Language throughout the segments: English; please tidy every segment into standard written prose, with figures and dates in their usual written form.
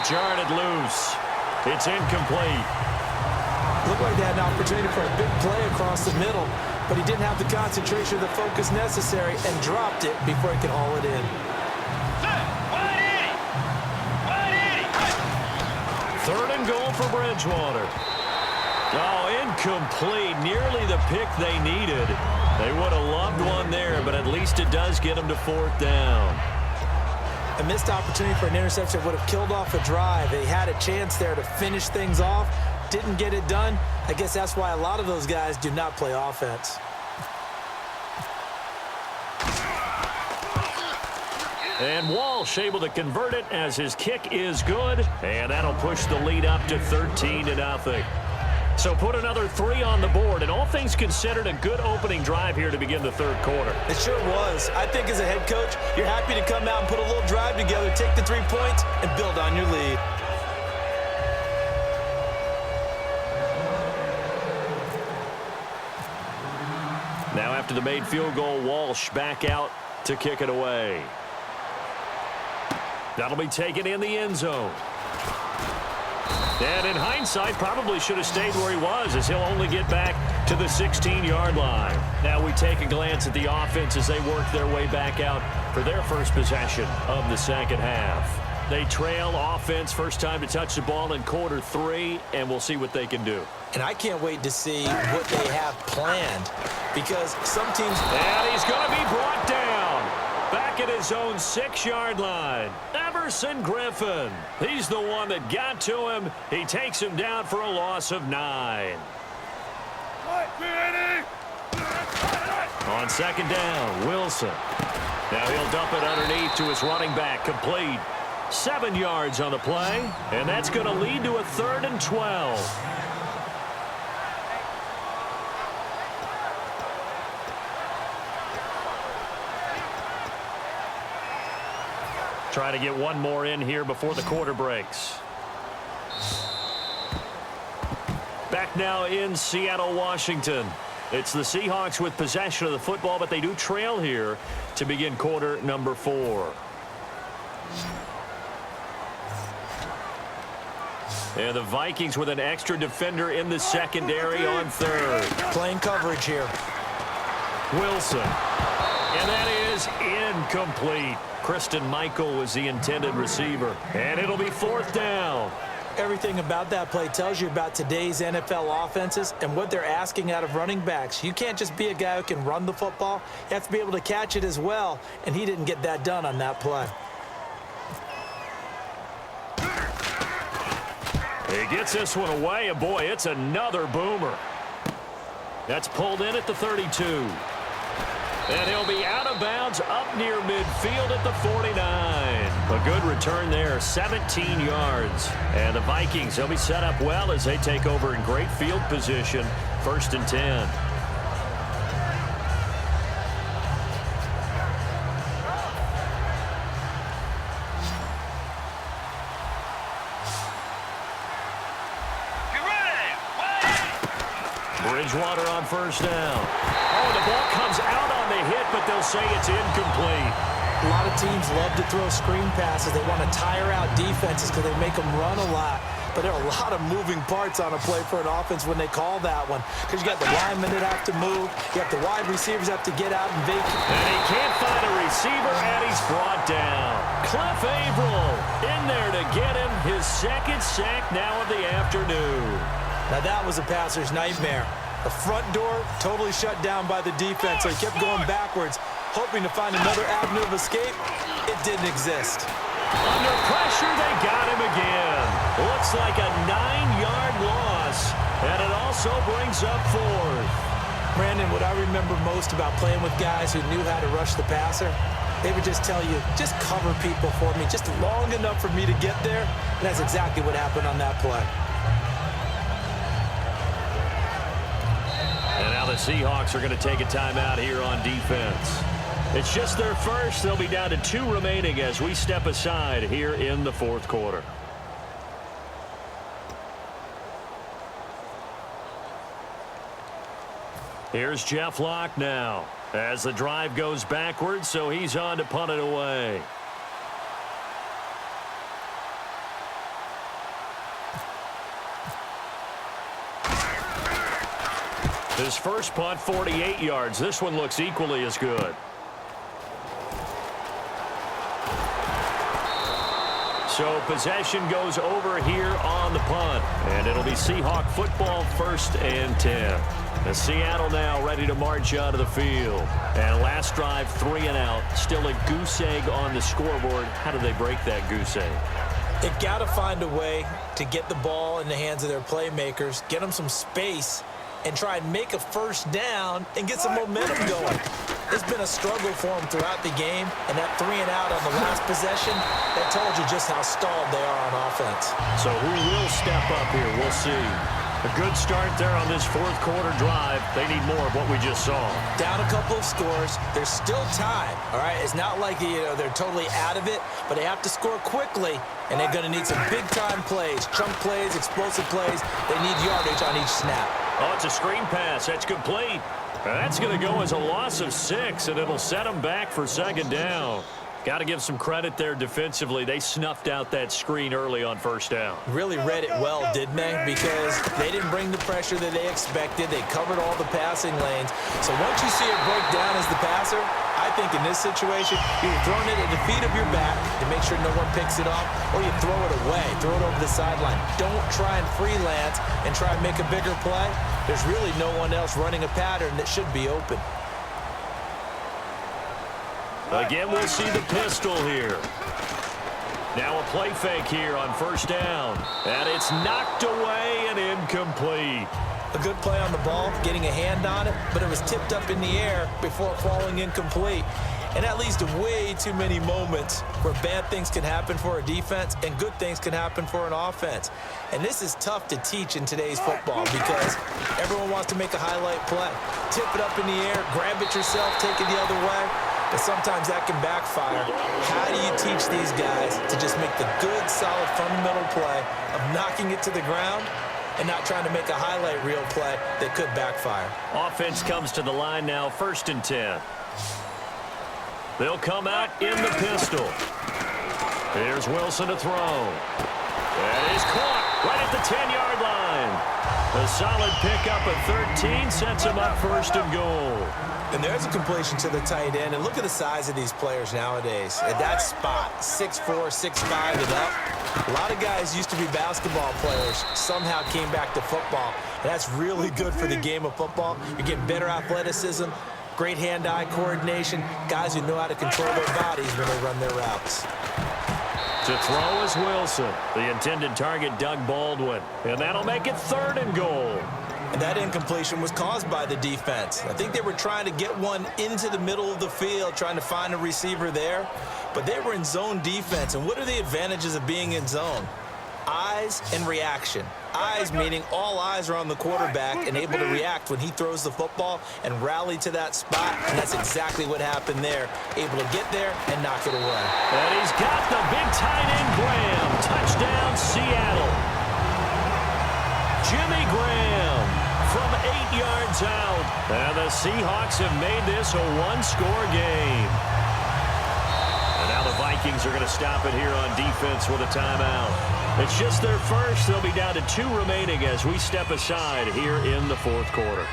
jarred it loose. It's incomplete. Looked like they had an opportunity for a big play across the middle, but he didn't have the concentration or the focus necessary and dropped it before he could haul it in. Third and goal for Bridgewater. Oh, incomplete. Nearly the pick they needed. They would have loved one there, but at least it does get them to fourth down. A missed opportunity for an interception would have killed off a drive. They had a chance there to finish things off. Didn't get it done. I guess that's why a lot of those guys do not play offense. And Walsh able to convert it as his kick is good. And that'll push the lead up to 13-0. So put another 3 on the board, and all things considered, a good opening drive here to begin the third quarter. It sure was. I think as a head coach, you're happy to come out and put a little drive together, take the 3 points, and build on your lead. Now after the made field goal, Walsh back out to kick it away. That'll be taken in the end zone. And in hindsight, probably should have stayed where he was, as he'll only get back to the 16-yard line. Now we take a glance at the offense as they work their way back out for their first possession of the second half. They trail offense, first time to touch the ball in quarter 3, and we'll see what they can do. And I can't wait to see what they have planned, because some teams... And he's going to be brought down. Back at his own 6-yard line. Everson Griffin. He's the one that got to him. He takes him down for a loss of 9. On second down, Wilson. Now he'll dump it underneath to his running back. Complete. 7 yards on the play. And that's going to lead to a 3rd and 12. Try to get one more in here before the quarter breaks. Back now in Seattle, Washington. It's the Seahawks with possession of the football, but they do trail here to begin quarter number 4. And the Vikings with an extra defender in the secondary on 3rd. Playing coverage here. Wilson. And that is incomplete. Kristen Michael was the intended receiver. And it'll be 4th down. Everything about that play tells you about today's NFL offenses and what they're asking out of running backs. You can't just be a guy who can run the football. You have to be able to catch it as well, and he didn't get that done on that play. He gets this one away, and boy, it's another boomer. That's pulled in at the 32. And he'll be out of bounds up near midfield at the 49. A good return there, 17 yards. And the Vikings, they'll be set up well as they take over in great field position, 1st and 10. Bridgewater on 1st down. Oh, the ball comes out on the hit, but they'll say it's incomplete. A lot of teams love to throw screen passes. They want to tire out defenses because they make them run a lot. But there are a lot of moving parts on a play for an offense when they call that one. Because you got the linemen that have to move. You have the wide receivers have to get out and vacate. And he can't find a receiver, and he's brought down. Cliff Averill in there to get him his 2nd sack now of the afternoon. Now that was a passer's nightmare. The front door totally shut down by the defense, so he kept going backwards, hoping to find another avenue of escape. It didn't exist. Under pressure, they got him again. Looks like a 9-yard loss, and it also brings up 4th. Brandon, what I remember most about playing with guys who knew how to rush the passer, they would just tell you, just cover people for me, just long enough for me to get there, and that's exactly what happened on that play. And now the Seahawks are going to take a timeout here on defense. It's just their first. They'll be down to 2 remaining as we step aside here in the 4th quarter. Here's Jeff Locke now as the drive goes backwards, so he's on to punt it away. His first punt, 48 yards. This one looks equally as good. So possession goes over here on the punt. And it'll be Seahawk football, 1st and 10. The Seattle now ready to march out of the field. And last drive, 3 and out. Still a goose egg on the scoreboard. How do they break that goose egg? They've got to find a way to get the ball in the hands of their playmakers, get them some space, and try and make a first down and get some momentum going. It's been a struggle for them throughout the game, and that 3 and out on the last possession, that told you just how stalled they are on offense. So who will step up here? We'll see. A good start there on this 4th quarter drive. They need more of what we just saw. Down a couple of scores. There's still time, all right? It's not like they're totally out of it, but they have to score quickly, and they're going to need some big-time plays, chunk plays, explosive plays. They need yardage on each snap. Oh, it's a screen pass. That's complete. That's going to go as a loss of 6, and it'll set them back for 2nd down. Got to give some credit there defensively. They snuffed out that screen early on 1st down. Really read it well, didn't they? Because they didn't bring the pressure that they expected. They covered all the passing lanes. So once you see it break down as the passer, I think in this situation, you're throwing it at the feet of your back to make sure no one picks it off, or you throw it away, throw it over the sideline. Don't try and freelance and try and make a bigger play. There's really no one else running a pattern that should be open. Again, we'll see the pistol here. Now a play fake here on 1st down. And it's knocked away and incomplete. A good play on the ball, getting a hand on it, but it was tipped up in the air before falling incomplete. And that leads to way too many moments where bad things can happen for a defense and good things can happen for an offense. And this is tough to teach in today's football because everyone wants to make a highlight play. Tip it up in the air, grab it yourself, take it the other way. But sometimes that can backfire. How do you teach these guys to just make the good, solid, fundamental play of knocking it to the ground and not trying to make a highlight reel play that could backfire? Offense comes to the line now, 1st and 10. They'll come out in the pistol. Here's Wilson to throw. That is caught right at the 10-yard line. A solid pickup of 13 sets him up 1st and goal. And there's a completion to the tight end. And look at the size of these players nowadays. At that spot, 6'4", 6'5", and up. A lot of guys used to be basketball players, somehow came back to football. And that's really good for the game of football. You're getting better athleticism, great hand-eye coordination, guys who know how to control their bodies when they run their routes. To throw is Wilson. The intended target, Doug Baldwin. And that'll make it 3rd and goal. And that incompletion was caused by the defense. I think they were trying to get one into the middle of the field, trying to find a receiver there. But they were in zone defense. And what are the advantages of being in zone? Eyes and reaction. Eyes meaning all eyes are on the quarterback and able to react when he throws the football and rally to that spot. And that's exactly what happened there. Able to get there and knock it away. And he's got the big tight end, Graham. Touchdown, Seattle. Jimmy Graham from 8 yards out. And the Seahawks have made this a one-score game. And now the Vikings are going to stop it here on defense with a timeout. It's just their first. They'll be down to 2 remaining as we step aside here in the 4th quarter.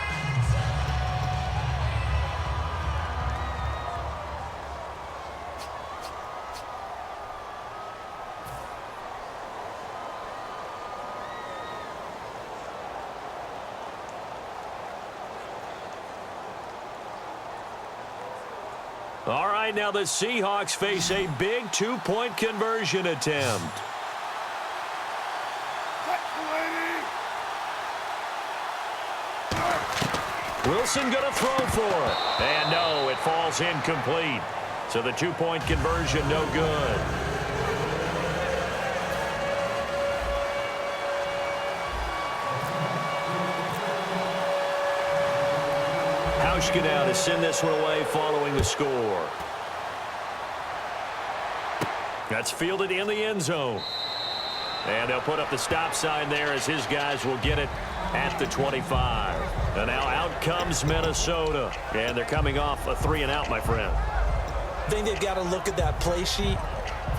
All right, now the Seahawks face a big 2-point conversion attempt. Wilson going to throw for it. And no, it falls incomplete. So the 2-point conversion no good. Hauschka to send this one away following the score. That's fielded in the end zone. And they'll put up the stop sign there as his guys will get it at the 25. And now out comes Minnesota. And they're coming off a 3-and-out, my friend. I think they've got to look at that play sheet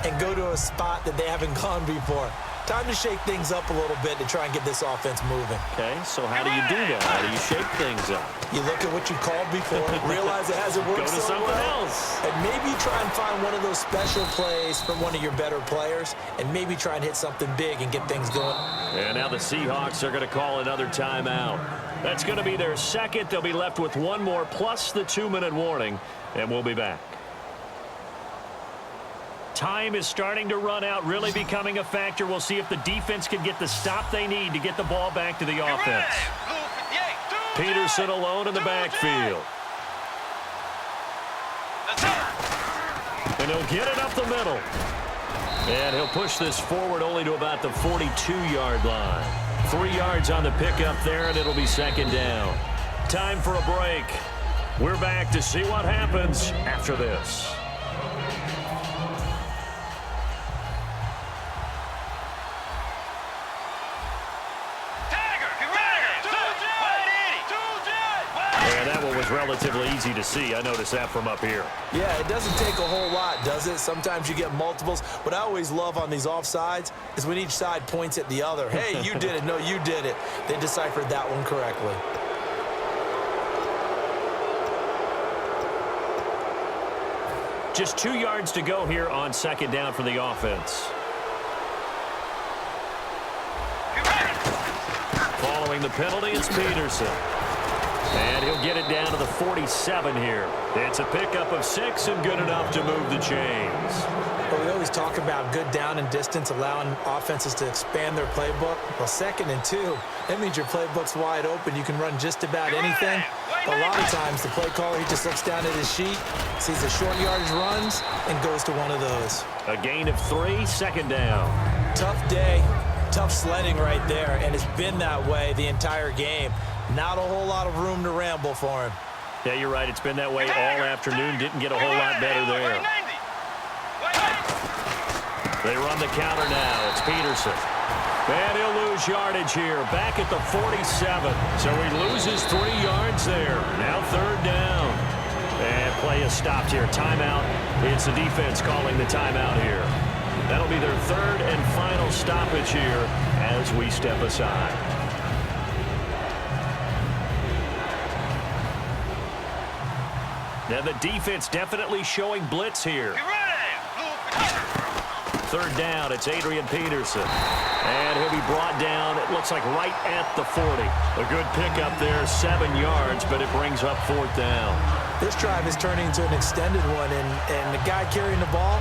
and go to a spot that they haven't gone before. Time to shake things up a little bit to try and get this offense moving. Okay, so how do you do that? How do you shake things up? You look at what you called before, realize it hasn't worked Go to so something well, else. and maybe try and find one of those special plays from one of your better players, and maybe try and hit something big and get things going. And now the Seahawks are going to call another timeout. That's going to be their second. They'll be left with one more plus the 2-minute warning, and we'll be back. Time is starting to run out, really becoming a factor. We'll see if the defense can get the stop they need to get the ball back to the offense. Peterson alone in the backfield. And he'll get it up the middle. And he'll push this forward only to about the 42-yard line. 3 yards on the pickup there, and it'll be second down. Time for a break. We're back to see what happens after this. Relatively easy to see. I noticed that from up here. Yeah, it doesn't take a whole lot, does it? Sometimes you get multiples. What I always love on these offsides is when each side points at the other. Hey, you did it. No, you did it. They deciphered that one correctly. Just 2 yards to go here on second down for the offense. Following the penalty, it's Peterson. And he'll get it down to the 47 here. It's a pickup of 6 and good enough to move the chains. Well, we always talk about good down and distance, allowing offenses to expand their playbook. Well, 2nd and 2, that means your playbook's wide open. You can run just about anything. But a lot of times, the play caller, he just looks down at his sheet, sees the short yardage runs, and goes to one of those. A gain of 3, second down. Tough day, tough sledding right there, and it's been that way the entire game. Not a whole lot of room to ramble for him. Yeah, you're right. It's been that way all afternoon. Didn't get a whole lot better there. They run the counter now. It's Peterson. And he'll lose yardage here. Back at the 47. So he loses 3 yards there. Now third down. And play is stopped here. Timeout. It's the defense calling the timeout here. That'll be their third and final stoppage here as we step aside. Now the defense definitely showing blitz here. Third down, it's Adrian Peterson. And he'll be brought down, it looks like right at the 40. A good pickup there, 7 yards, but it brings up fourth down. This drive is turning into an extended one, and the guy carrying the ball,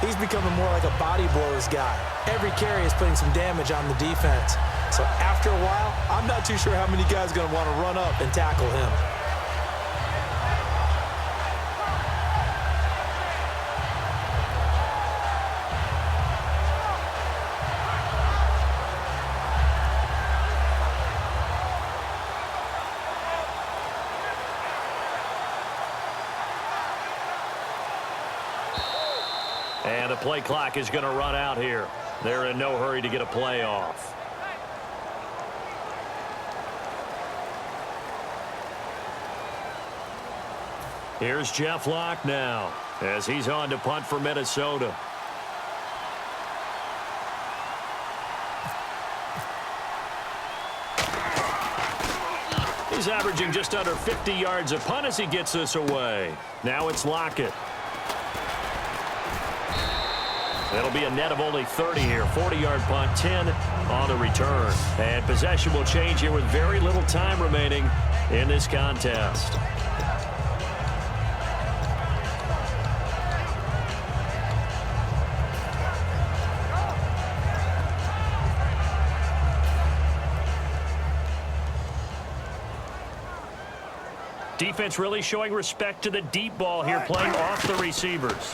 he's becoming more like a body blows guy. Every carry is putting some damage on the defense. So after a while, I'm not too sure how many guys are going to want to run up and tackle him. And the play clock is going to run out here. They're in no hurry to get a play off. Here's Jeff Locke now as he's on to punt for Minnesota. He's averaging just under 50 yards a punt as he gets this away. Now it's Lockett. It'll be a net of only 30 here. 40-yard punt, 10 on the return. And possession will change here with very little time remaining in this contest. Defense really showing respect to the deep ball here, playing off the receivers.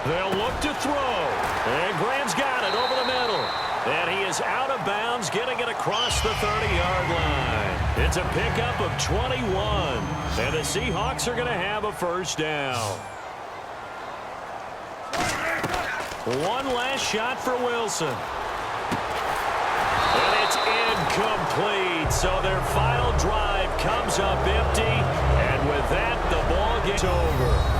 They'll look to throw. And Graham's got it over the middle. And he is out of bounds, getting it across the 30-yard line. It's a pickup of 21. And the Seahawks are going to have a first down. One last shot for Wilson. And it's incomplete. So their final drive comes up empty. And with that, the ball gets over.